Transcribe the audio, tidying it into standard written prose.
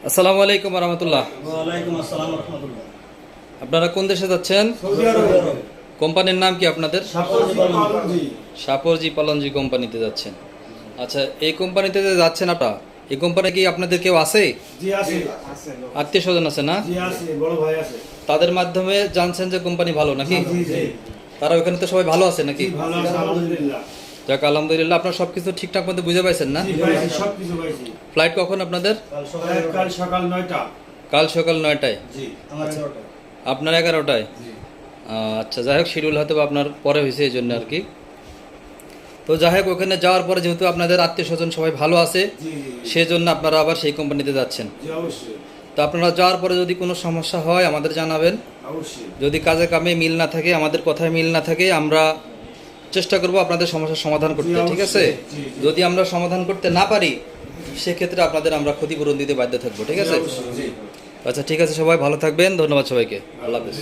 আসসালামু আলাইকুম রহমতুল্লাহ। ওয়ালাইকুম আসসালাম রাহমাতুল্লাহ। আপনারা কোন দেশে যাচ্ছেন? সৌদি আরব। কোম্পানির নাম কি আপনাদের? সাপরজি পালনজি। সাপরজি পালনজি কোম্পানিতে যাচ্ছেন। আচ্ছা, এই কোম্পানিতে যে যাচ্ছেন আপনারা, এই কোম্পানি কি আপনাদের কেউ আছে? জি আছে। আত্মীয় স্বজন আছে না? জি আছে, বড় ভাই আছে। তাদের মাধ্যমে জানছেন যে কোম্পানি ভালো নাকি? জি জি। তারা ওখানে তো সবাই ভালো আছে নাকি? জি ভালো আছে আলহামদুলিল্লাহ। যাক আলহামদুলিল্লাহ। আপনারা সবকিছু ঠিকঠাক মতো বুঝে পাইছেন না? জি পাইছি, সব কিছু পাইছি। ফ্লাইট কখন আপনাদের? কাল সকাল 9টা। কাল সকাল 9টায়। জি, আমার 11টা। আপনার 11টায়? জি। আচ্ছা, যাই হোক, শিডিউল হয়তো বা আপনার পরে হয়েছে এই জন্য আর কি। তো যাই হোক, ওখানে যাওয়ার পরে যেহেতু আপনাদের আত্মীয় স্বজন সবাই ভালো আছে, জি সেজন্য আপনারা আবার সেই কোম্পানিতে যাচ্ছেন। জি অবশ্যই। তো আপনারা যাওয়ার পরে যদি কোনো সমস্যা হয় আমাদের জানাবেন। অবশ্যই। যদি কাজে কামে মিল না থাকে, আমাদের কথায় মিল না থাকে, আমরা চেষ্টা করব আপনাদের সমস্যার সমাধান করতে, ঠিক আছে? জি, জি। যদি আমরা সমাধান করতে না পারি, সেক্ষেত্রে আপনাদের আমরা ক্ষতিপূরণ দিতে বাধ্য থাকবো, ঠিক আছে? জি। আচ্ছা, ঠিক আছে, সবাই ভালো থাকবেন। ধন্যবাদ সবাইকে। আল্লাহ হাফেজ।